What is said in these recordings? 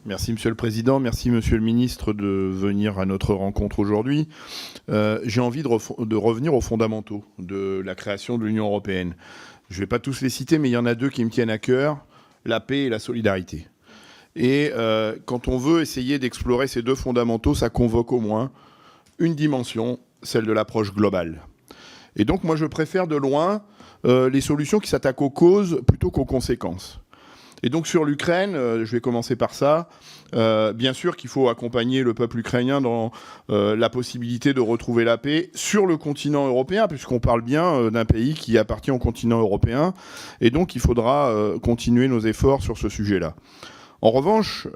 Merci Monsieur le Président, merci Monsieur le Ministre de venir à notre rencontre aujourd'hui. J'ai envie de revenir aux fondamentaux de la création de l'Union européenne. Je ne vais pas tous les citer, mais il y en a deux qui me tiennent à cœur, la paix et la solidarité. Et quand on veut essayer d'explorer ces deux fondamentaux, ça convoque au moins une dimension, celle de l'approche globale. Et donc moi je préfère de loin les solutions qui s'attaquent aux causes plutôt qu'aux conséquences. Et donc sur l'Ukraine, je vais commencer par ça, bien sûr qu'il faut accompagner le peuple ukrainien dans la possibilité de retrouver la paix sur le continent européen, puisqu'on parle bien d'un pays qui appartient au continent européen, et donc il faudra continuer nos efforts sur ce sujet-là. En revanche,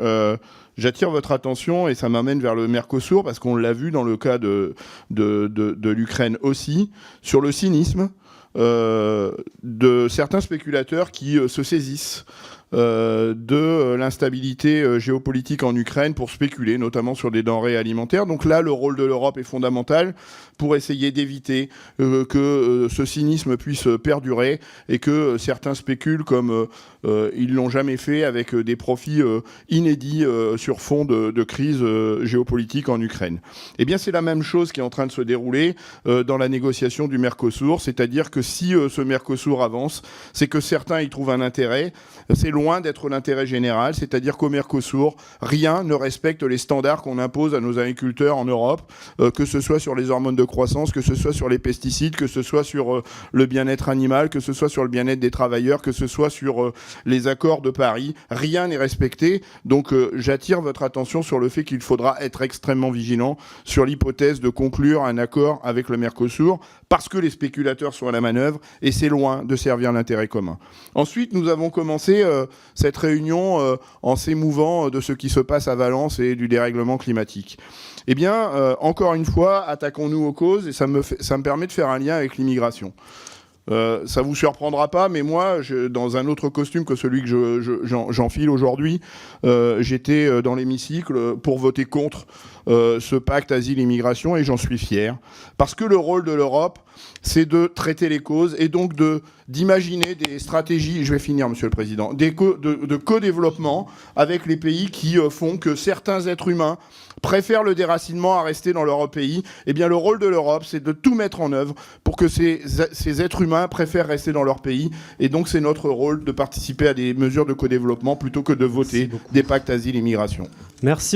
j'attire votre attention, et ça m'amène vers le Mercosur, parce qu'on l'a vu dans le cas de l'Ukraine aussi, sur le cynisme de certains spéculateurs qui se saisissent de l'instabilité géopolitique en Ukraine pour spéculer, notamment sur des denrées alimentaires. Donc là, le rôle de l'Europe est fondamental pour essayer d'éviter que ce cynisme puisse perdurer et que certains spéculent comme ils l'ont jamais fait avec des profits inédits sur fond de crise géopolitique en Ukraine. Eh bien, c'est la même chose qui est en train de se dérouler dans la négociation du Mercosur, c'est-à-dire que si ce Mercosur avance, c'est que certains y trouvent un intérêt. C'est loin d'être l'intérêt général, c'est-à-dire qu'au Mercosur, rien ne respecte les standards qu'on impose à nos agriculteurs en Europe, que ce soit sur les hormones de croissance, que ce soit sur les pesticides, que ce soit sur le bien-être animal, que ce soit sur le bien-être des travailleurs, que ce soit sur les accords de Paris. Rien n'est respecté. Donc j'attire votre attention sur le fait qu'il faudra être extrêmement vigilant sur l'hypothèse de conclure un accord avec le Mercosur, parce que les spéculateurs sont à la manœuvre et c'est loin de servir l'intérêt commun. Ensuite, nous avons commencé cette réunion en s'émouvant de ce qui se passe à Valence et du dérèglement climatique. Eh bien, encore une fois, attaquons-nous aux causes, et ça me permet de faire un lien avec l'immigration. Ça vous surprendra pas, mais moi, dans un autre costume que celui que j'enfile aujourd'hui, j'étais dans l'hémicycle pour voter contre ce pacte asile-immigration, et j'en suis fier. Parce que le rôle de l'Europe, c'est de traiter les causes et donc d'imaginer des stratégies, je vais finir Monsieur le Président, de co-développement avec les pays qui font que certains êtres humains préfèrent le déracinement à rester dans leur pays. Eh bien, le rôle de l'Europe, c'est de tout mettre en œuvre pour que ces êtres humains préfèrent rester dans leur pays. Et donc, c'est notre rôle de participer à des mesures de co-développement plutôt que de voter des pactes asile-immigration. Merci.